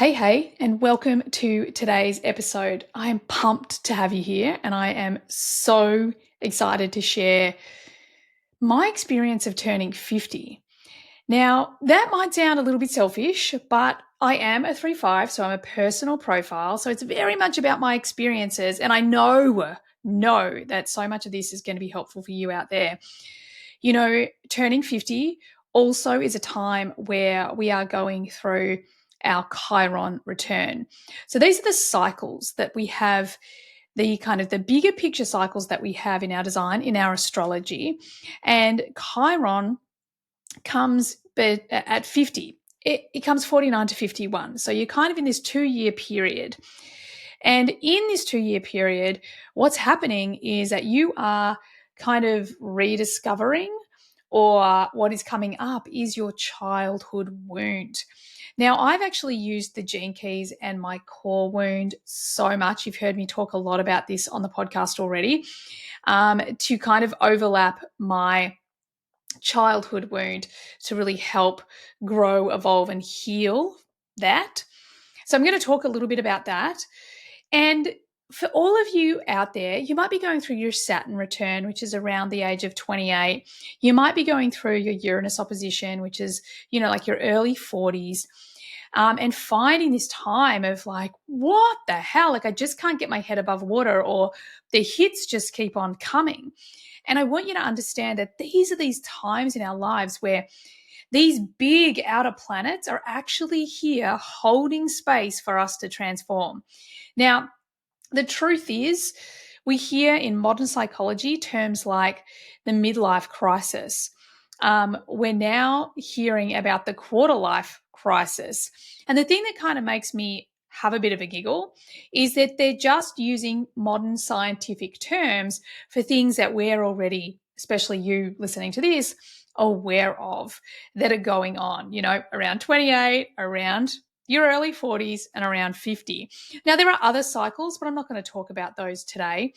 Hey, and welcome to today's episode. I am pumped to have you here, and I am so excited to share my experience of turning 50. Now, that might sound a little bit selfish, but I am a 3-5, so I'm a personal profile. So it's very much about my experiences, and I know that so much of this is going to be helpful for you out there. You know, turning 50 also is a time where we are going through our Chiron return. So these are the cycles that we have, the bigger picture cycles that we have in our design, in our astrology. And Chiron comes at 50. It comes 49 to 51. So you're kind of in this 2-year period. And in this 2-year period, what's happening is that you are kind of rediscovering, or what is coming up is your childhood wound. Now, I've actually used the gene keys and my core wound so much. You've heard me talk a lot about this on the podcast already, to kind of overlap my childhood wound to really help grow, evolve, and heal that. So I'm going to talk a little bit about that. And for all of you out there, you might be going through your Saturn return, which is around the age of 28. You might be going through your Uranus opposition, which is, like your early 40s. And finding this time of like, what the hell? Like, I just can't get my head above water, or the hits just keep on coming. And I want you to understand that these are these times in our lives where these big outer planets are actually here holding space for us to transform. Now, the truth is, we hear in modern psychology terms like the midlife crisis. We're now hearing about the quarter life crisis. And the thing that kind of makes me have a bit of a giggle is that they're just using modern scientific terms for things that we're already, especially you listening to this, aware of that are going on, around 28, around your early 40s, and around 50. Now, there are other cycles, but I'm not going to talk about those today.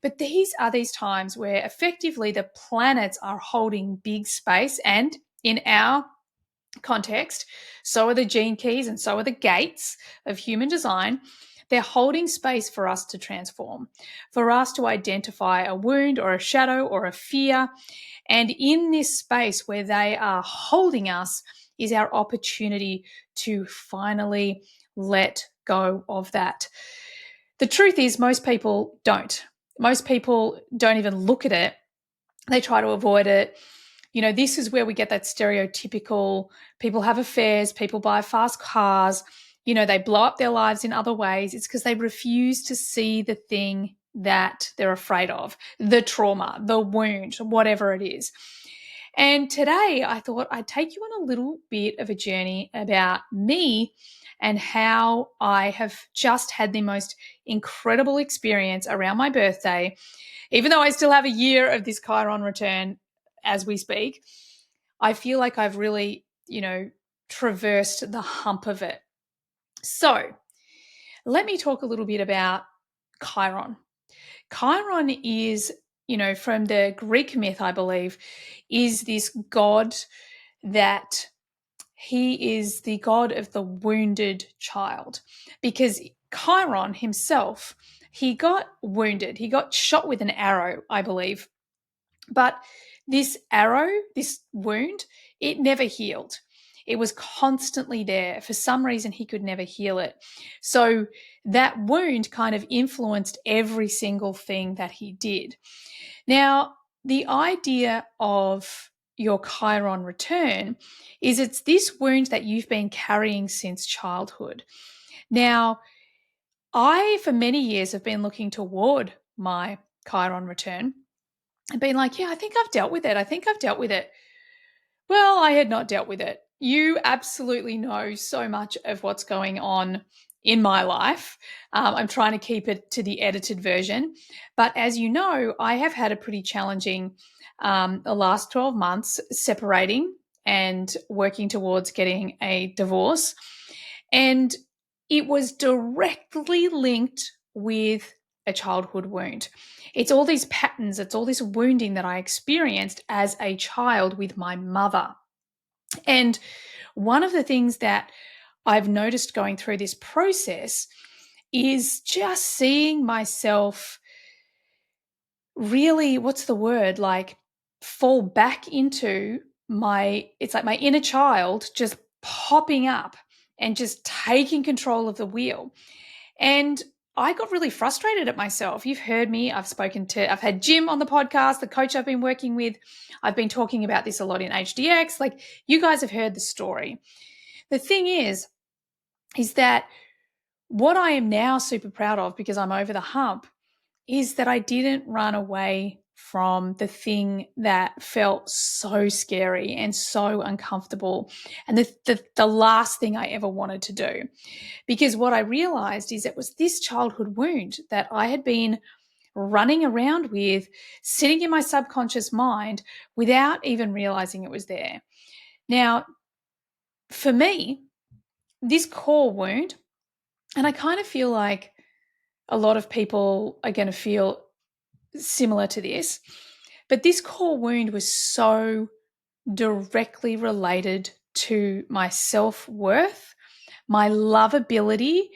But these are these times where effectively the planets are holding big space, and in our context, so are the gene keys and so are the gates of human design. They're holding space for us to transform, for us to identify a wound or a shadow or a fear. And in this space where they are holding us is our opportunity to finally let go of that. The truth is, most people don't. Most people don't even look at it. They try to avoid it. This is where we get that stereotypical people have affairs, people buy fast cars, they blow up their lives in other ways. It's because they refuse to see the thing that they're afraid of, the trauma, the wound, whatever it is. And today I thought I'd take you on a little bit of a journey about me and how I have just had the most incredible experience around my birthday. Even though I still have a year of this Chiron return as we speak, I feel like I've really, traversed the hump of it. So let me talk a little bit about Chiron. Chiron is, from the Greek myth, I believe, is this god that he is the god of the wounded child, because Chiron himself, he got wounded. He got shot with an arrow, I believe. But this arrow, this wound, it never healed. It was constantly there. For some reason, he could never heal it. So that wound kind of influenced every single thing that he did. Now, the idea of your Chiron return is it's this wound that you've been carrying since childhood. Now, I, for many years, have been looking toward my Chiron return and been like, yeah, I think I've dealt with it. Well, I had not dealt with it. You absolutely know so much of what's going on in my life. I'm trying to keep it to the edited version. But as you know, I have had a pretty challenging the last 12 months separating and working towards getting a divorce. And it was directly linked with a childhood wound. It's all these patterns, it's all this wounding that I experienced as a child with my mother. And one of the things that I've noticed going through this process is just seeing myself really, what's the word, like fall back into it's like my inner child just popping up and just taking control of the wheel. And I got really frustrated at myself. You've heard me. I've had Jim on the podcast, the coach I've been working with. I've been talking about this a lot in HDX. Like, you guys have heard the story. The thing is that what I am now super proud of, because I'm over the hump, is that I didn't run away from the thing that felt so scary and so uncomfortable, and the last thing I ever wanted to do. Because what I realized is it was this childhood wound that I had been running around with, sitting in my subconscious mind without even realizing it was there. Now, for me, this core wound, and I kind of feel like a lot of people are going to feel similar to this, but this core wound was so directly related to my self-worth, my lovability,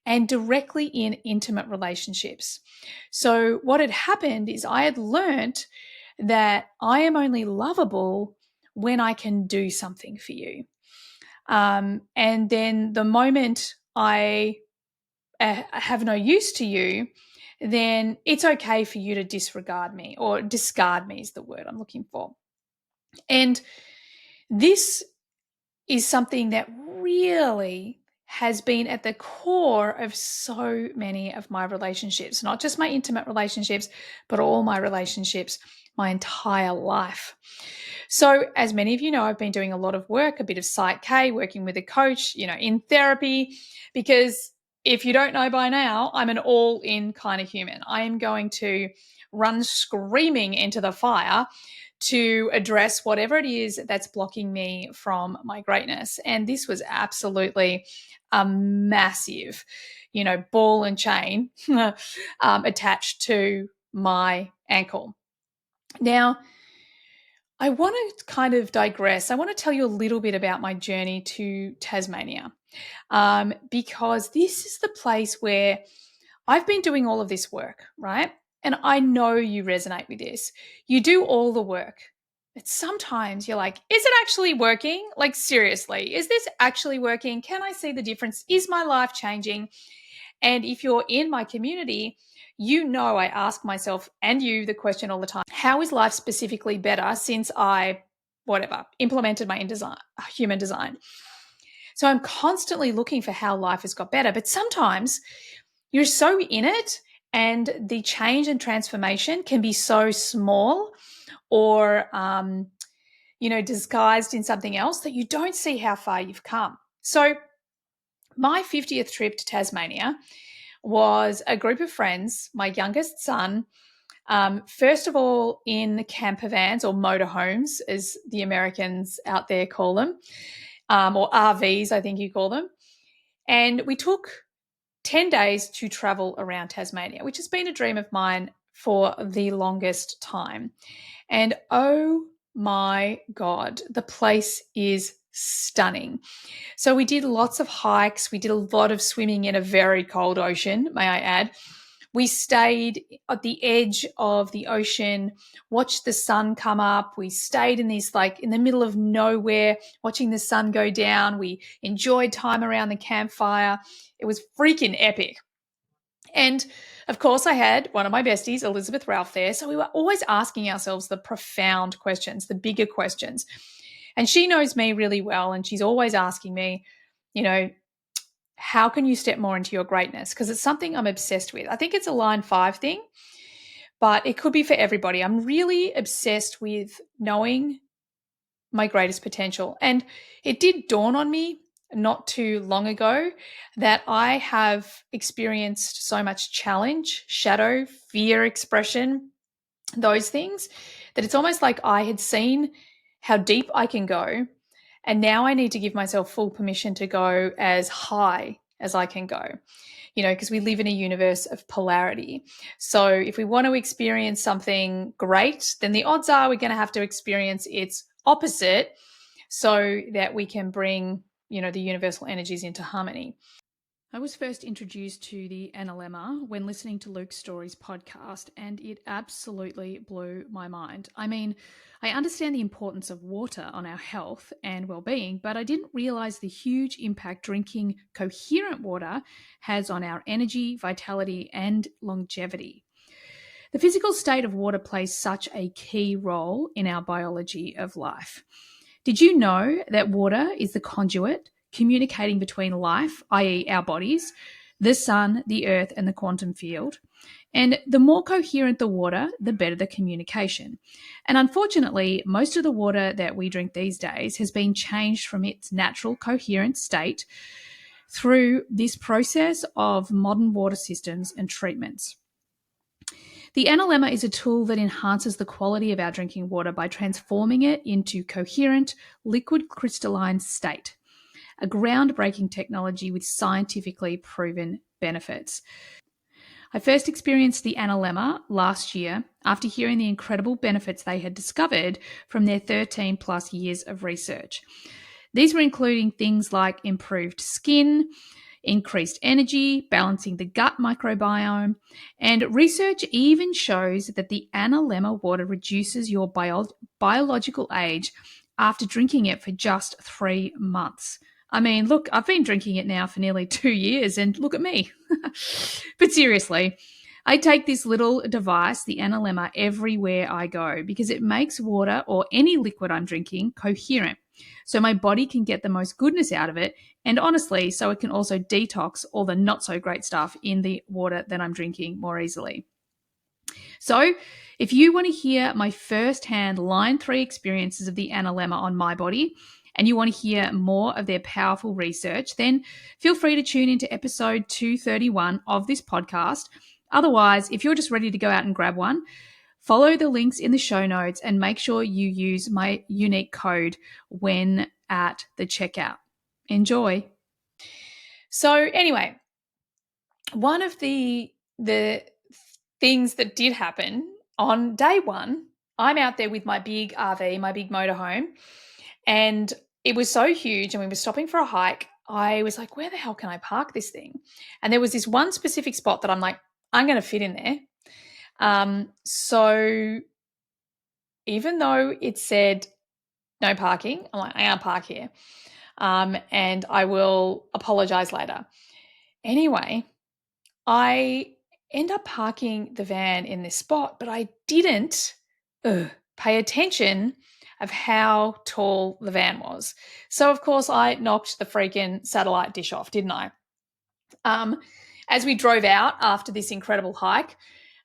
and directly in intimate relationships. So what had happened is I had learnt that I am only lovable when I can do something for you. And then the moment I have no use to you, then it's okay for you to disregard me, or discard me is the word I'm looking for. And this is something that really has been at the core of so many of my relationships, not just my intimate relationships, but all my relationships, my entire life. So, as many of you know, I've been doing a lot of work, a bit of Psych K, working with a coach, in therapy, because if you don't know by now, I'm an all-in kind of human. I am going to run screaming into the fire to address whatever it is that's blocking me from my greatness. And this was absolutely a massive, ball and chain attached to my ankle. Now, I want to kind of digress. I want to tell you a little bit about my journey to Tasmania, because this is the place where I've been doing all of this work, right? And I know you resonate with this. You do all the work. But sometimes you're like, is it actually working? Like, seriously, is this actually working? Can I see the difference? Is my life changing? And if you're in my community, I ask myself and you the question all the time: how is life specifically better since I, implemented my human design? So I'm constantly looking for how life has got better. But sometimes you're so in it, and the change and transformation can be so small, or disguised in something else, that you don't see how far you've come. So my 50th trip to Tasmania was a group of friends, my youngest son, first of all in camper vans, or motorhomes, as the Americans out there call them, or RVs, I think you call them. And we took 10 days to travel around Tasmania, which has been a dream of mine for the longest time. And oh my God, the place is stunning. So we did lots of hikes. We did a lot of swimming in a very cold ocean, may I add. We stayed at the edge of the ocean, watched the sun come up. We stayed in this, like, in the middle of nowhere, watching the sun go down. We enjoyed time around the campfire. It was freaking epic. And of course, I had one of my besties, Elizabeth Ralph, there. So we were always asking ourselves the profound questions, the bigger questions. And she knows me really well. And she's always asking me, how can you step more into your greatness? Because it's something I'm obsessed with. I think it's a line 5 thing, but it could be for everybody. I'm really obsessed with knowing my greatest potential. And it did dawn on me not too long ago that I have experienced so much challenge, shadow, fear expression, those things, that it's almost like I had seen how deep I can go. And now I need to give myself full permission to go as high as I can go, because we live in a universe of polarity. So if we want to experience something great, then the odds are we're going to have to experience its opposite, so that we can bring, the universal energies into harmony. I was first introduced to the Analemma when listening to Luke Story's podcast, and it absolutely blew my mind. I mean, I understand the importance of water on our health and well-being, but I didn't realize the huge impact drinking coherent water has on our energy, vitality, and longevity. The physical state of water plays such a key role in our biology of life. Did you know that water is the conduit communicating between life, i.e., our bodies, the sun, the earth, and the quantum field? And the more coherent the water, the better the communication. And unfortunately, most of the water that we drink these days has been changed from its natural coherent state through this process of modern water systems and treatments. The Analemma is a tool that enhances the quality of our drinking water by transforming it into coherent, liquid crystalline state, a groundbreaking technology with scientifically proven benefits. I first experienced the Analemma last year after hearing the incredible benefits they had discovered from their 13 plus years of research. These were including things like improved skin, increased energy, balancing the gut microbiome, and research even shows that the Analemma water reduces your biological age after drinking it for just 3 months. I mean, look, I've been drinking it now for nearly 2 years, and look at me. But seriously, I take this little device, the Analemma, everywhere I go because it makes water or any liquid I'm drinking coherent, so my body can get the most goodness out of it, and honestly, so it can also detox all the not so great stuff in the water that I'm drinking more easily. So if you want to hear my first-hand line 3 experiences of the Analemma on my body, and you want to hear more of their powerful research, then feel free to tune into episode 231 of this podcast. Otherwise, if you're just ready to go out and grab one, follow the links in the show notes and make sure you use my unique code when at the checkout. Enjoy. So anyway, one of the things that did happen on day one, I'm out there with my big RV, my big motorhome, and it was so huge and we were stopping for a hike. I was like, where the hell can I park this thing? And there was this one specific spot that I'm like, I'm going to fit in there. So even though it said no parking, I'm like, I can't park here. And I will apologize later. Anyway, I end up parking the van in this spot, but I didn't pay attention of how tall the van was. So, of course, I knocked the freaking satellite dish off, didn't I? As we drove out after this incredible hike,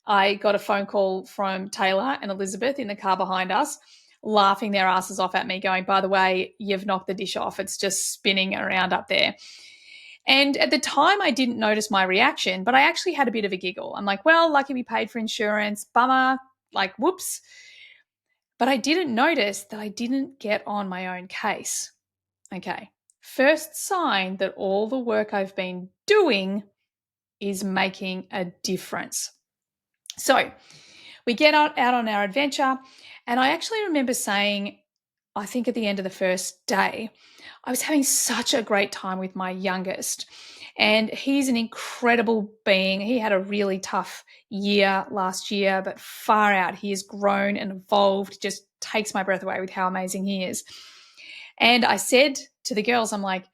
I got a phone call from Taylor and Elizabeth in the car behind us, laughing their asses off at me, going, by the way, you've knocked the dish off. It's just spinning around up there. And at the time, I didn't notice my reaction, but I actually had a bit of a giggle. I'm like, well, lucky we paid for insurance. Bummer. Like, whoops. But I didn't notice that I didn't get on my own case. Okay. First sign that all the work I've been doing is making a difference. So we get out on our adventure, and I actually remember saying, I think at the end of the first day, I was having such a great time with my youngest, and he's an incredible being. He had a really tough year last year, but far out, he has grown and evolved, just takes my breath away with how amazing he is. And I said to the girls, I'm like,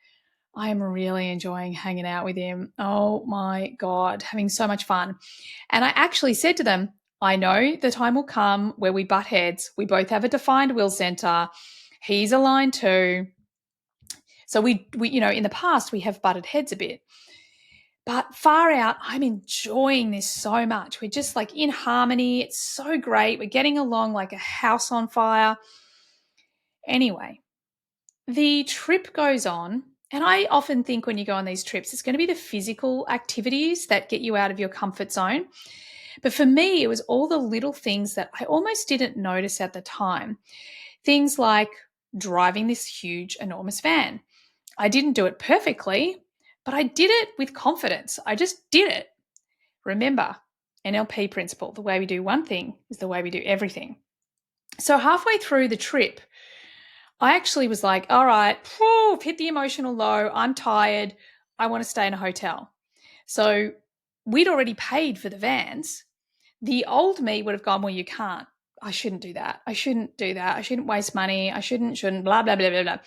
I'm really enjoying hanging out with him. Oh my God, having so much fun. And I actually said to them, I know the time will come where we butt heads. We both have a defined will center. He's aligned too. So we in the past, we have butted heads a bit. But far out, I'm enjoying this so much. We're just like in harmony. It's so great. We're getting along like a house on fire. Anyway, the trip goes on. And I often think when you go on these trips, it's going to be the physical activities that get you out of your comfort zone. But for me, it was all the little things that I almost didn't notice at the time. Things like driving this huge, enormous van. I didn't do it perfectly, but I did it with confidence. I just did it. Remember, NLP principle, the way we do one thing is the way we do everything. So halfway through the trip, I actually was like, all right, whew, hit the emotional low. I'm tired. I want to stay in a hotel. So we'd already paid for the vans. The old me would have gone, well, you can't. I shouldn't do that. I shouldn't do that. I shouldn't waste money. I shouldn't, blah, blah, blah, blah, blah.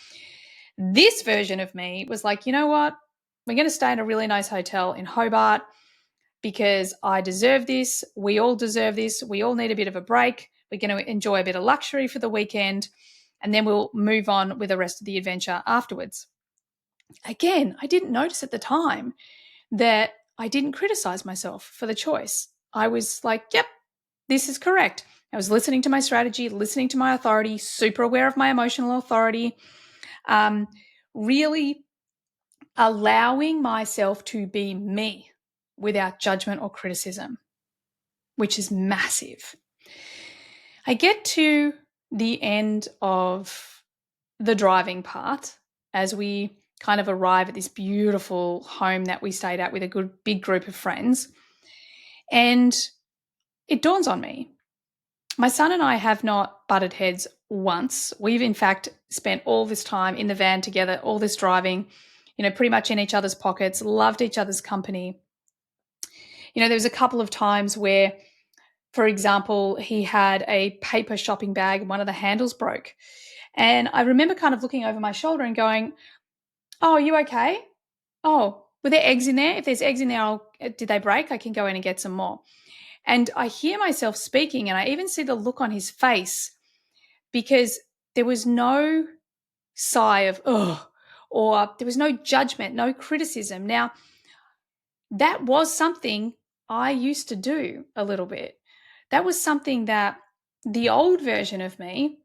This version of me was like, you know what? We're going to stay in a really nice hotel in Hobart because I deserve this. We all deserve this. We all need a bit of a break. We're going to enjoy a bit of luxury for the weekend, and then we'll move on with the rest of the adventure afterwards. Again, I didn't notice at the time that I didn't criticize myself for the choice. I was like, yep, this is correct. I was listening to my strategy, listening to my authority, super aware of my emotional authority, really allowing myself to be me without judgment or criticism, which is massive. I get to the end of the driving part as we kind of arrive at this beautiful home that we stayed at with a good big group of friends. And it dawns on me, my son and I have not butted heads once. We've in fact spent all this time in the van together, all this driving, pretty much in each other's pockets, loved each other's company. There was a couple of times where, for example, he had a paper shopping bag and one of the handles broke. And I remember kind of looking over my shoulder and going, oh, are you okay? Oh, were there eggs in there? If there's eggs in there, did they break? I can go in and get some more. And I hear myself speaking, and I even see the look on his face, because there was no sigh of, oh, or there was no judgment, no criticism. Now, that was something I used to do a little bit. That was something that the old version of me,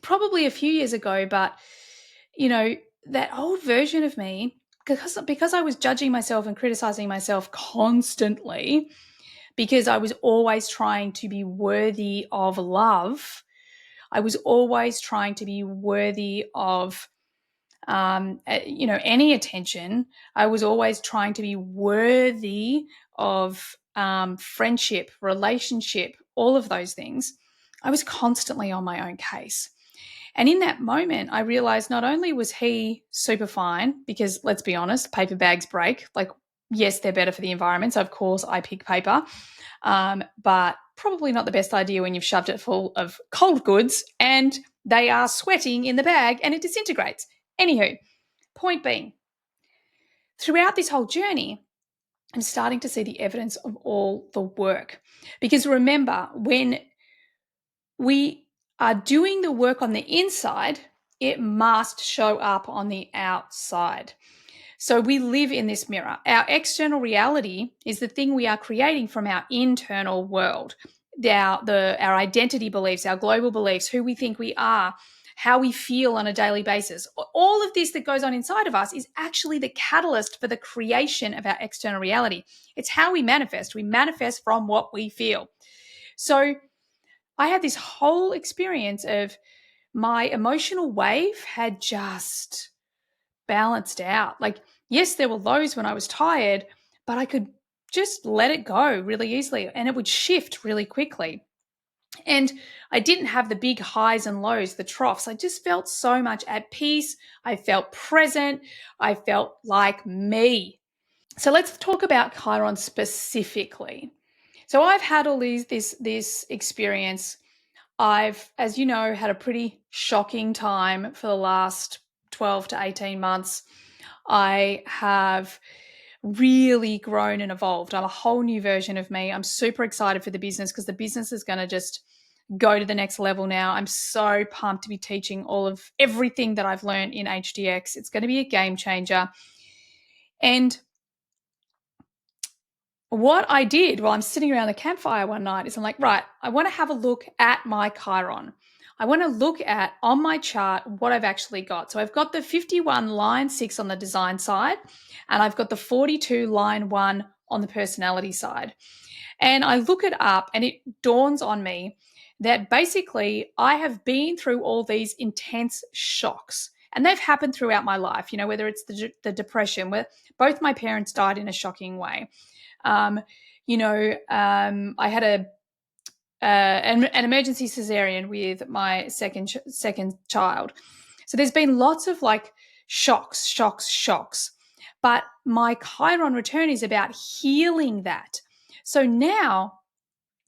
probably a few years ago, but, that old version of me, because I was judging myself and criticizing myself constantly, because I was always trying to be worthy of love. I was always trying to be worthy of, any attention. I was always trying to be worthy of friendship, relationship, all of those things. I was constantly on my own case. And in that moment, I realized not only was he super fine, because let's be honest, paper bags break. Like, yes, they're better for the environment. So, of course, I pick paper. But probably not the best idea when you've shoved it full of cold goods and they are sweating in the bag and it disintegrates. Anywho, point being, throughout this whole journey, I'm starting to see the evidence of all the work. Because remember, when we are doing the work on the inside, it must show up on the outside. So we live in this mirror. Our external reality is the thing we are creating from our internal world. Our identity beliefs, our global beliefs, who we think we are, how we feel on a daily basis. All of this that goes on inside of us is actually the catalyst for the creation of our external reality. It's how we manifest. We manifest from what we feel. So I had this whole experience of my emotional wave had just balanced out. Like, yes, there were lows when I was tired, but I could just let it go really easily and it would shift really quickly. And I didn't have the big highs and lows, the troughs. I just felt so much at peace. I felt present. I felt like me. So let's talk about Chiron specifically. So I've had all this experience. I've, as you know, had a pretty shocking time for the last 12 to 18 months. I have really grown and evolved. I'm a whole new version of me. I'm super excited for the business because the business is going to just go to the next level now. I'm so pumped to be teaching all of everything that I've learned in HDX. It's going to be a game changer. And what I did while I'm sitting around the campfire one night is I'm like, right, I want to have a look at my Chiron. I want to look at on my chart what I've actually got. So I've got the 51 line 6 on the design side, and I've got the 42 line 1 on the personality side. And I look it up and it dawns on me that basically I have been through all these intense shocks. And they've happened throughout my life, whether it's the depression, where both my parents died in a shocking way. I had an emergency cesarean with my second child. So there's been lots of like shocks. But my Chiron return is about healing that. So now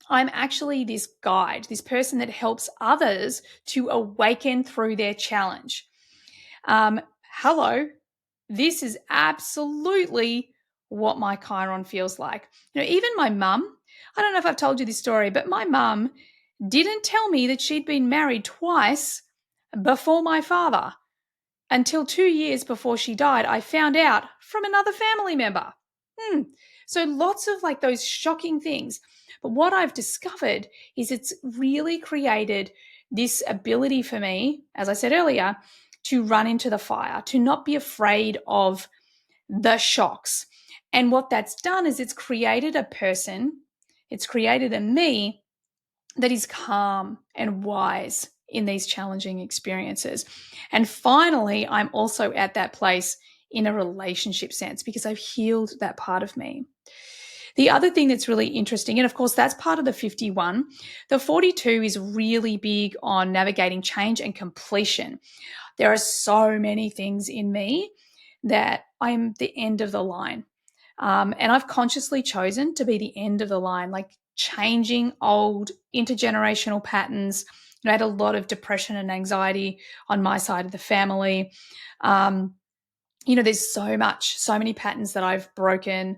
I'm actually this guide, this person that helps others to awaken through their challenge. Hello, this is absolutely what my Chiron feels like. Even my mum, I don't know if I've told you this story, but my mum didn't tell me that she'd been married twice before my father. Until 2 years before she died, I found out from another family member. So lots of like those shocking things. But what I've discovered is it's really created this ability for me, as I said earlier, to run into the fire, to not be afraid of the shocks. And what that's done is it's created a person, it's created a me that is calm and wise in these challenging experiences. And finally, I'm also at that place in a relationship sense because I've healed that part of me. The other thing that's really interesting, and of course, that's part of the 51, the 42 is really big on navigating change and completion. There are so many things in me that I'm the end of the line. And I've consciously chosen to be the end of the line, like changing old intergenerational patterns. I had a lot of depression and anxiety on my side of the family. There's so many patterns that I've broken.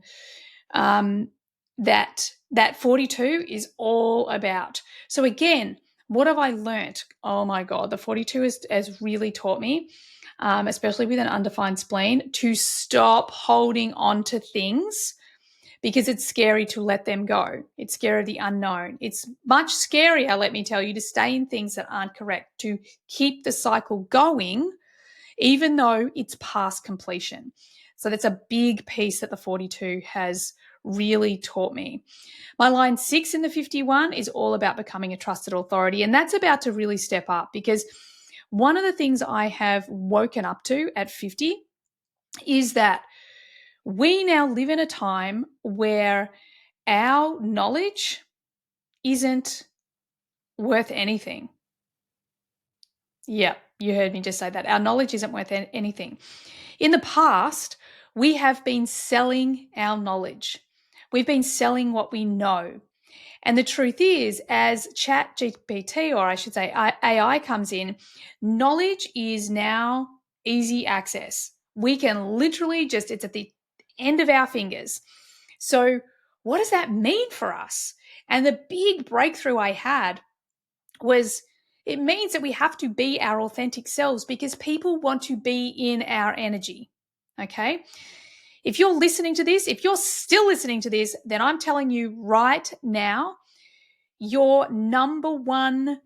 That 42 is all about. So again, what have I learnt? Oh my God, the 42 has really taught me, especially with an undefined spleen, to stop holding on to things because it's scary to let them go. It's scary of the unknown. It's much scarier, let me tell you, to stay in things that aren't correct, to keep the cycle going, even though it's past completion. So that's a big piece that the 42 has really taught me. My line 6 in the 51 is all about becoming a trusted authority. And that's about to really step up because one of the things I have woken up to at 50 is that we now live in a time where our knowledge isn't worth anything. Yeah, you heard me just say that. Our knowledge isn't worth anything. In the past, we have been selling our knowledge. We've been selling what we know. And the truth is, as ChatGPT, or I should say AI comes in, knowledge is now easy access. We can literally it's at the end of our fingers. So what does that mean for us? And the big breakthrough I had was it means that we have to be our authentic selves because people want to be in our energy. Okay. If you're listening to this, if you're still listening to this, then I'm telling you right now, your number one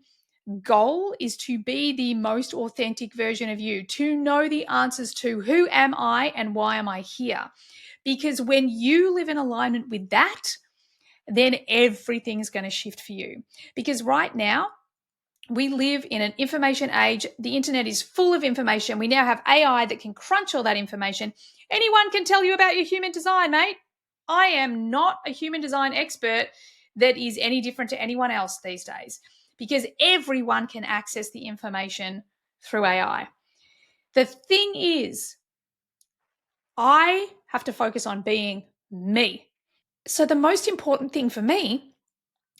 goal is to be the most authentic version of you, to know the answers to who am I and why am I here? Because when you live in alignment with that, then everything's going to shift for you. Because right now, we live in an information age. The internet is full of information. We now have AI that can crunch all that information. Anyone can tell you about your human design, mate. I am not a human design expert that is any different to anyone else these days because everyone can access the information through AI. The thing is, I have to focus on being me. So the most important thing for me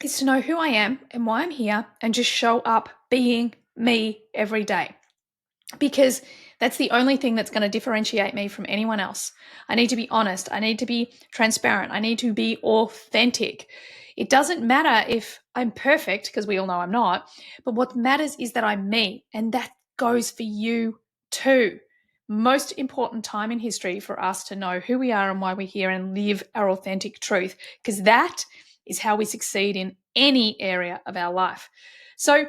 is to know who I am and why I'm here and just show up being me every day. Because that's the only thing that's going to differentiate me from anyone else. I need to be honest. I need to be transparent. I need to be authentic. It doesn't matter if I'm perfect, because we all know I'm not, but what matters is that I'm me, and that goes for you too. Most important time in history for us to know who we are and why we're here and live our authentic truth, because that is how we succeed in any area of our life. So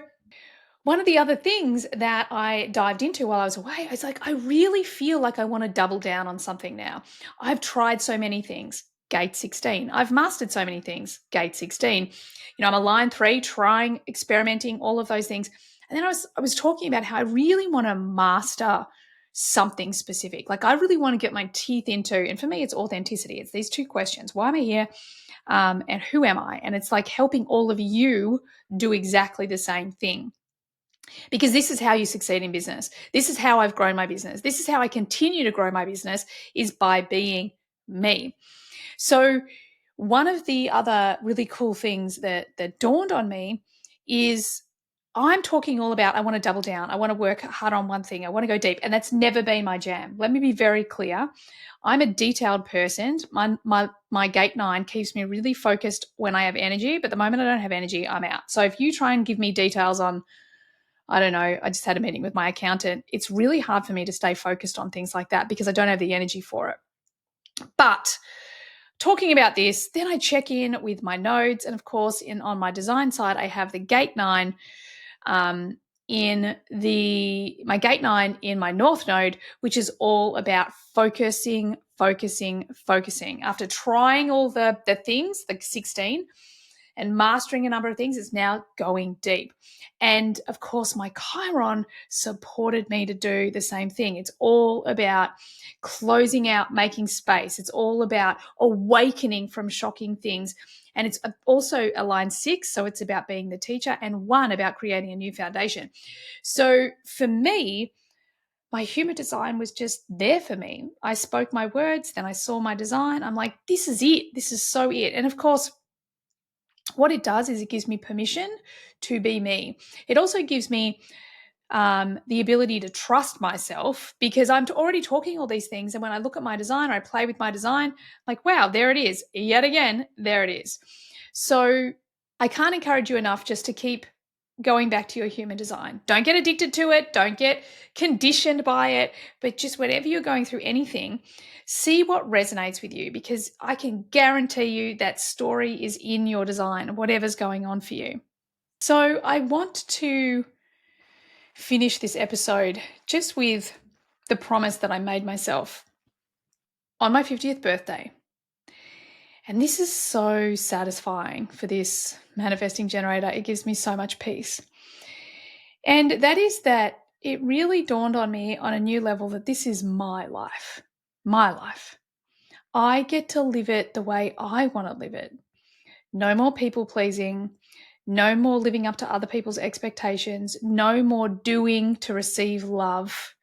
one of the other things that I dived into while I was away, I was like, I really feel like I want to double down on something now. I've tried so many things, gate 16. I've mastered so many things, gate 16. I'm a line 3, trying, experimenting, all of those things. And then I was talking about how I really want to master something specific. Like I really want to get my teeth into, and for me, it's authenticity. It's these two questions. Why am I here? And who am I? And it's like helping all of you do exactly the same thing. because this is how you succeed in business. This is how I've grown my business. This is how I continue to grow my business, is by being me. So one of the other really cool things that dawned on me is I'm talking all about I want to double down. I want to work hard on one thing. I want to go deep. And that's never been my jam. Let me be very clear. I'm a detailed person. My gate 9 keeps me really focused when I have energy, but the moment I don't have energy, I'm out. So if you try and give me details on, I don't know, I just had a meeting with my accountant, it's really hard for me to stay focused on things like that because I don't have the energy for it. But talking about this, then I check in with my nodes. And of course, on my design side, I have the gate 9 my gate 9 in my north node, which is all about focusing. After trying all the things, the 16, and mastering a number of things, is now going deep. And of course, my Chiron supported me to do the same thing. It's all about closing out, making space. It's all about awakening from shocking things. And it's also a line 6, so it's about being the teacher, and 1 about creating a new foundation. So for me, my human design was just there for me. I spoke my words, then I saw my design. I'm like, this is it. This is so it. And of course, what it does is it gives me permission to be me. It also gives me the ability to trust myself, because I'm already talking all these things. And when I look at my design, or I play with my design, like, wow, there it is. Yet again, there it is. So I can't encourage you enough just to keep going back to your human design. Don't get addicted to it. Don't get conditioned by it. But just whenever you're going through anything, see what resonates with you, because I can guarantee you that story is in your design, whatever's going on for you. So I want to finish this episode just with the promise that I made myself on my 50th birthday. And this is so satisfying for this manifesting generator. It gives me so much peace. And that is that it really dawned on me on a new level that this is my life. My life. I get to live it the way I want to live it. No more people pleasing. No more living up to other people's expectations. No more doing to receive love.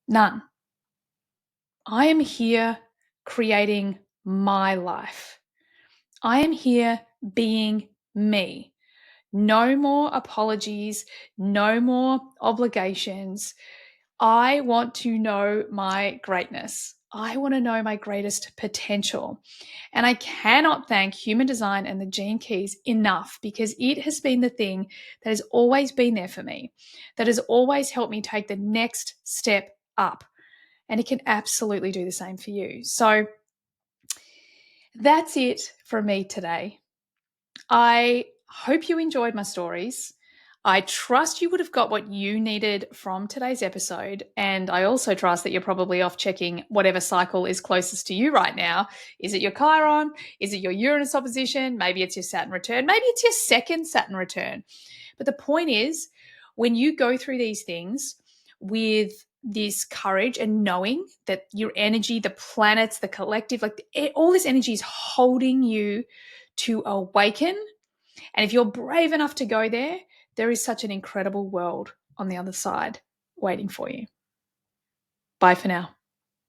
None. I am here creating my life. I am here being me. No more apologies, no more obligations. I want to know my greatness. I want to know my greatest potential. And I cannot thank human design and the gene keys enough, because it has been the thing that has always been there for me, that has always helped me take the next step up. And it can absolutely do the same for you. So that's it from me today. I hope you enjoyed my stories. I trust you would have got what you needed from today's episode. And I also trust that you're probably off checking whatever cycle is closest to you right now. Is it your Chiron? Is it your Uranus opposition? Maybe it's your Saturn return. Maybe it's your second Saturn return. But the point is, when you go through these things with this courage and knowing that your energy, the planets, the collective, like all this energy is holding you to awaken. And if you're brave enough to go there, there is such an incredible world on the other side waiting for you. Bye for now.